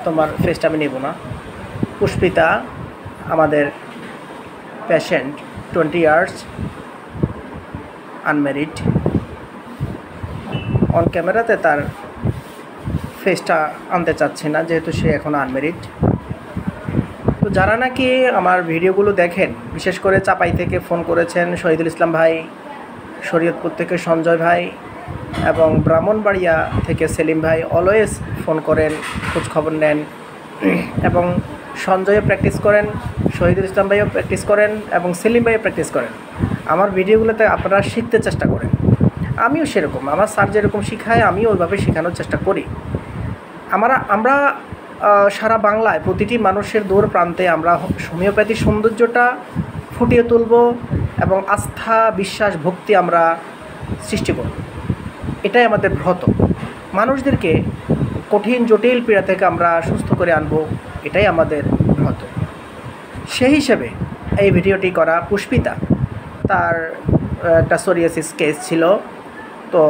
তোমার ফেসটা আমি নেব না। পুষ্পিতা আমাদের পেশেন্ট, 20 ইয়ার্স, আনম্যারিড। অন ক্যামেরাতে তার ফেসটা আনতে চাচ্ছে না যেহেতু সে এখন আনম্যারিড। তো যারা নাকি আমার ভিডিওগুলো দেখেন, বিশেষ করে চাপাই থেকে ফোন করেছেন শহীদুল ইসলাম ভাই, শরীয়তপুর থেকে সঞ্জয় ভাই এবং ব্রাহ্মণবাড়িয়া থেকে সেলিম ভাই অলওয়েজ ফোন করেন, খোঁজখবর নেন এবং সঞ্জয়ও প্র্যাকটিস করেন, শহীদুল ইসলাম ভাইও প্র্যাকটিস করেন এবং সেলিম ভাইও প্র্যাকটিস করেন। আমার ভিডিওগুলোতে আপনারা শিখতে চেষ্টা করেন। আমিও সেরকম, আমার স্যার যেরকম শেখায় আমিও ওইভাবে শেখানোর চেষ্টা করি। আমরা সারা বাংলায় প্রতিটি মানুষের দূর প্রান্তে আমরা হোমিওপ্যাথির সৌন্দর্যটা ফুটিয়ে তুলব এবং আস্থা, বিশ্বাস, ভক্তি আমরা সৃষ্টি করব। এটাই আমাদের ব্রত। মানুষদেরকে কঠিন জটিল পীড়া থেকে আমরা সুস্থ করে আনব, এটাই আমাদের ব্রত। সেই হিসেবে এই ভিডিওটি করা। পুষ্পিতা, তার একটা সোরিয়াসিস কেস ছিল, তো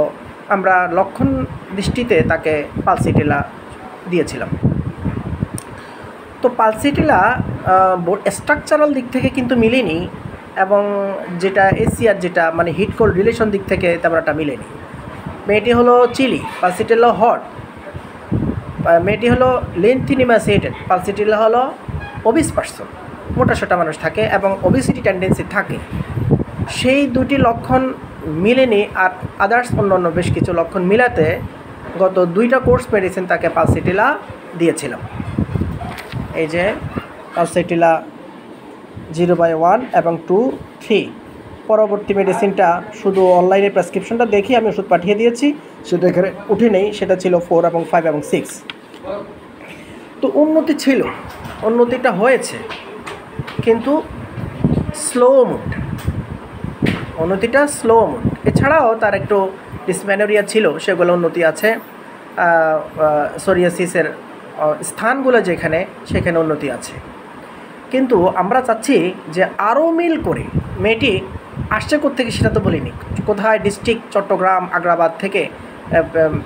আমরা লক্ষণ দৃষ্টিতে তাকে পালসিটিলা দিয়েছিলাম। তো পালসিটিলা স্ট্রাকচারাল দিক থেকে কিন্তু মিলেনি এবং যেটা এসিআর যেটা মানে হিট কোল্ড রিলেশন দিক থেকে তেমন একটা মিলেনি। মেয়েটি হলো চিলি, পালসিটিলা হট। মেয়েটি হলো লেন্থিনিমাসিয়েটেড, পালসিটিলা হলো ওবিস পার্সন, মোটাসোটা মানুষ থাকে এবং ওবিসিটি টেন্ডেন্সি থাকে। সেই দুটি লক্ষণ মিলেনি, আর আদার্স অন্য বেশ কিছু লক্ষণ মিলাতে গত 2টা কোর্স মেডিসিন তাকে পালসিটিলা দিয়েছিলাম। এই যে পালসিটিলা 0/1 এবং 2, 3। পরবর্তী মেডিসিনটা শুধু অনলাইনে প্রেসক্রিপশনটা দেখি আমি ওষুধ পাঠিয়ে দিয়েছি, সেটা এখানে উঠে নেই, সেটা ছিল 4 এবং 5 এবং 6। তো উন্নতি ছিল, উন্নতিটা হয়েছে কিন্তু স্লো মুড, উন্নতিটা স্লো মুড। এছাড়াও তার একটু ডিসমেনোরিয়া ছিল, সেগুলো উন্নতি আছে। সোরিয়াসিসের স্থানগুলো যেখানে, সেখানে উন্নতি আছে। কিন্তু আমরা চাচ্ছি যে আরও মিল করে, মেয়েটি আসছে কোত্থেকে সেটা তো বলিনি, কোথায় ডিস্ট্রিক্ট চট্টগ্রাম আগ্রাবাদ থেকে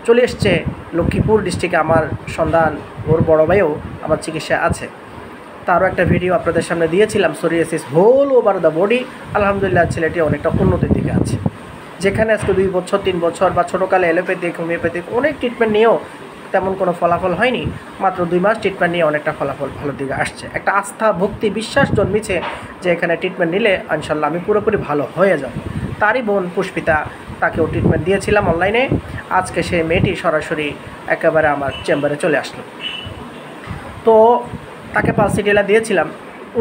চলে এসছে লক্ষ্মীপুর ডিস্ট্রিক্টে। আমার সন্ধান, ওর বড় ভাইও আমার চিকিৎসা আছে, তারও একটা ভিডিও আপনাদের সামনে দিয়েছিলাম। Psoriasis whole over the body, আলহামদুলিল্লাহ ছেলেটি অনেকটা উন্নতির দিকে আছে। যেখানে আজকে 2 বছর 3 বছর বা ছোটোকালে অ্যালোপ্যাথিক, হোমিওপ্যাথিক অনেক ট্রিটমেন্ট নিয়েও তেমন কোনো ফলাফল হয়নি, মাত্র 2 মাস ট্রিটমেন্ট নিয়ে অনেকটা ফলাফল ভালো দিকে আসছে। একটা আস্থা, ভক্তি, বিশ্বাস জন্মেছে যে এখানে ট্রিটমেন্ট নিলে ইনশাল্লাহ আমি পুরোপুরি ভালো হয়ে যাব। তারই বোন পুষ্পিতা, তাকেও ট্রিটমেন্ট দিয়েছিলাম অনলাইনে। আজকে সে মেয়েটি সরাসরি একেবারে আমার চেম্বারে চলে আসলো। তো তাকে পালসিটিলা দিয়েছিলাম,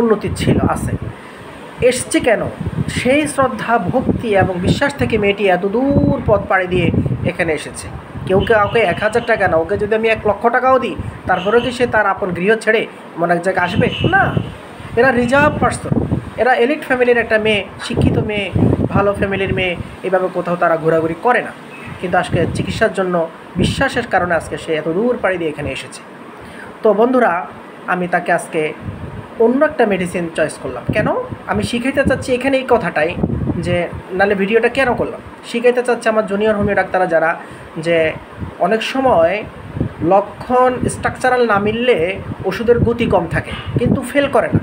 উন্নতি ছিল, আছে। এসছে কেন? সেই শ্রদ্ধা, ভক্তি এবং বিশ্বাস থেকে মেয়েটি এত দূর পথ পাড়ি দিয়ে এখানে এসেছে। কেউ কাউকে 1000 টাকা না, ওকে যদি আমি 1 লক্ষ টাকাও দিই, তারপরেও কি সে তার আপন গৃহ ছেড়ে এমন এক জায়গায় আসবে? না। এরা রিজার্ভ পার্সন, এরা এলিট ফ্যামিলির একটা মেয়ে, শিক্ষিত মেয়ে, ভালো ফ্যামিলির মেয়ে, এভাবে কোথাও তারা ঘোরাঘুরি করে না। কিন্তু আজকে চিকিৎসার জন্য বিশ্বাসের কারণে আজকে সে এত দূর পাড়ি দিয়ে এখানে এসেছে। তো বন্ধুরা, আমি তাকে আজকে অন্য একটা মেডিসিন চয়েস করলাম। কেন? আমি শিখাইতে চাচ্ছি এখানে এই কথাটাই, যে নাহলে ভিডিওটা কেন করলাম, শিখাইতে চাচ্ছি আমার জুনিয়র হোমিও ডাক্তাররা যারা, যে অনেক সময় লক্ষণ স্ট্রাকচারাল না মিললে ওষুধের গতি কম থাকে, কিন্তু ফেল করে না,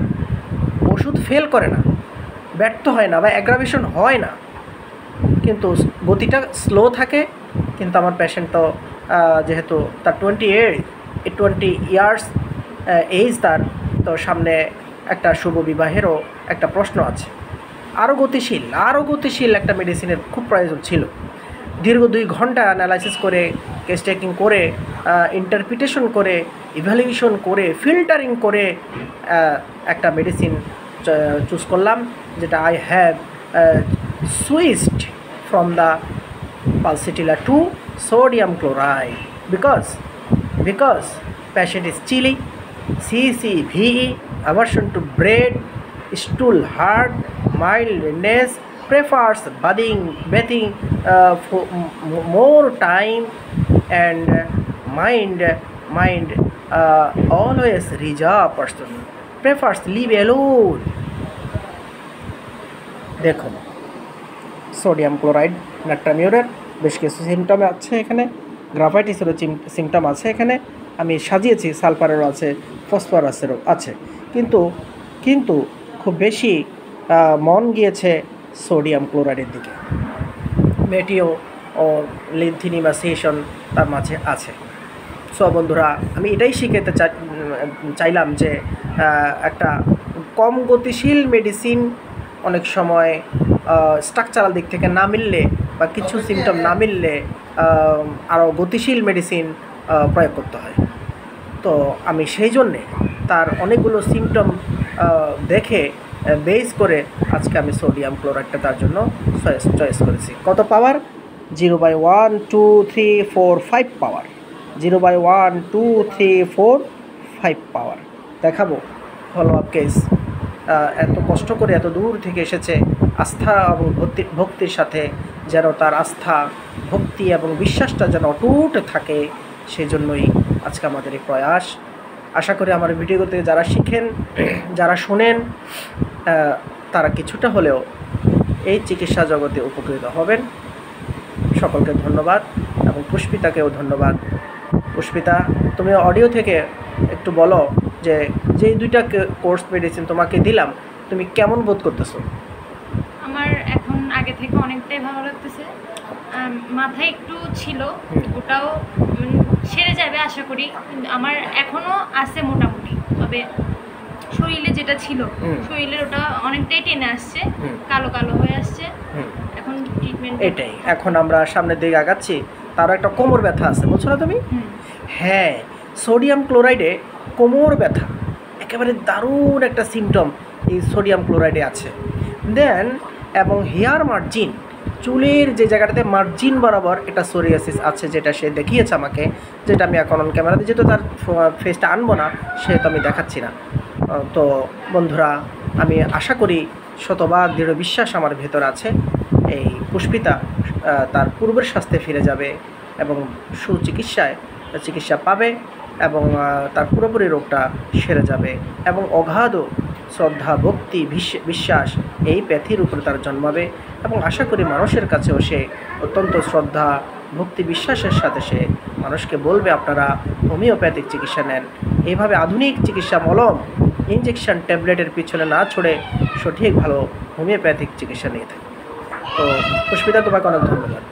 ওষুধ ফেল করে না, ব্যর্থ হয় না বা অ্যাগ্রাভেশন হয় না, কিন্তু গতিটা স্লো থাকে। কিন্তু আমার পেশেন্ট তো যেহেতু তার 20 ইয়ার্স এজ, তার তো সামনে একটা শুভ বিবাহেরও একটা প্রশ্ন আছে। আরও গতিশীল একটা মেডিসিনের খুব প্রয়োজন ছিল। দীর্ঘ 2 ঘন্টা অ্যানালাইসিস করে, কেস টেকিং করে, ইন্টারপ্রিটেশন করে, ইভ্যালুয়েশন করে, ফিল্টারিং করে একটা মেডিসিন চুজ করলাম, যেটা I have switched from the pulsatilla to sodium chloride because patient is chilly, CCVE, aversion to bread, stool hard, mildness, prefers bathing for more time, and mind always reserved person, prefers live alone. দেখুন, sodium chloride নাট্রামিউরের বেশ কিছু symptom আছে এখানে, গ্রাফাইটিসেরও symptom আছে এখানে, আমি সাজিয়েছি, সালফারেরও আছে, ফসফরাসেরও আছে, কিন্তু কিন্তু খুব বেশি মন গিয়েছে সোডিয়াম ক্লোরাইডের দিকে। মেয়েটিও ও লিথিনিমাসিয়েশন তার মাঝে আছে। সো বন্ধুরা, আমি এটাই শিখাতে চাইলাম যে একটা কম গতিশীল মেডিসিন অনেক সময় স্ট্রাকচারাল দিক থেকে না মিললে বা কিছু সিমটম না মিললে আরও গতিশীল মেডিসিন প্রয়োগ করতে হয়। তো আমি সেই জন্যে তার অনেকগুলো সিমটম দেখে বেস করে আজকে আমি সোডিয়াম ক্লোরাইডটা তার জন্য চয়েস করেছি। কত পাওয়ার? 0/1 2 3 4 5 পাওয়ার, 0/1 2 3 4 5 পাওয়ার দেখাবো। ফলো আপ কেস এত কষ্ট করে এত দূর থেকে এসেছে আস্থা এবং ভক্তির সাথে, যেন তার আস্থা, ভক্তি এবং বিশ্বাসটা যেন অটুট থাকে, সেজন্যই আজকে আমাদের এই প্রয়াস। আশা করি আমার ভিডিওতে যারা শিখেন, যারা শোনেন, তারা কিছুটা হলেও এই চিকিৎসা জগতে উপকৃত হবেন। সকলকে ধন্যবাদ এবং পুষ্পিতাকেও ধন্যবাদ। পুষ্পিতা, তুমি অডিও থেকে একটু বলো যে যেই দুইটা কোর্স মেডিসিন তোমাকে দিলাম তুমি কেমন বোধ করতেছো? আমার এখন আগে থেকে অনেকটাই ভালো লাগতেছে। মাথায় একটু ছিল, ওটাও সেরে যাবে আশা করি, কিন্তু আমার এখনও আছে মোটামুটি। তবে শরীরে যেটা ছিল, শরীরের ওটা অনেকটাই টেনে আসছে, কালো কালো হয়ে আসছে। এখন ট্রিটমেন্ট এটাই, এখন আমরা সামনের দিকে আগাচ্ছি। তারও একটা কোমর ব্যথা আছে বলছো না তুমি? হ্যাঁ, সোডিয়াম ক্লোরাইডে কোমর ব্যথা একেবারে দারুণ একটা সিমটম এই সোডিয়াম ক্লোরাইডে আছে। দেন এবং হেয়ার মার্জিন, চুলের যে জায়গাটাতে মার্জিন বরাবর এটা সোরিয়াসিস আছে, যেটা সে দেখিয়েছে আমাকে, যেটা আমি এখন অন ক্যামেরাতে যেহেতু তার ফেসটা আনবো না সেহেতু আমি দেখাচ্ছি না। তো বন্ধুরা, আমি আশা করি শতভাগ দৃঢ় বিশ্বাস আমার ভেতর আছে এই পুষ্পিতা তার পূর্বের স্বাস্থ্যে ফিরে যাবে এবং চিকিৎসা পাবে এবং তার পুরোপুরি রোগটা সেরে যাবে এবং অগাধ শ্রদ্ধা, ভক্তি, বিশ্বাস এই প্যাথির উপরে তার জন্মাবে এবং আশা করি মানুষের কাছেও সে অত্যন্ত শ্রদ্ধা, ভক্তি, বিশ্বাসের সাথে সে মানুষকে বলবে আপনারা হোমিওপ্যাথিক চিকিৎসা নেন। এইভাবে আধুনিক চিকিৎসা, মলম, ইঞ্জেকশন, ট্যাবলেটের পিছনে না ছড়ে সঠিক ভালো হোমিওপ্যাথিক চিকিৎসা নিয়ে থাকে। তো পুষ্পিতা, তোমাকে অনেক ধন্যবাদ।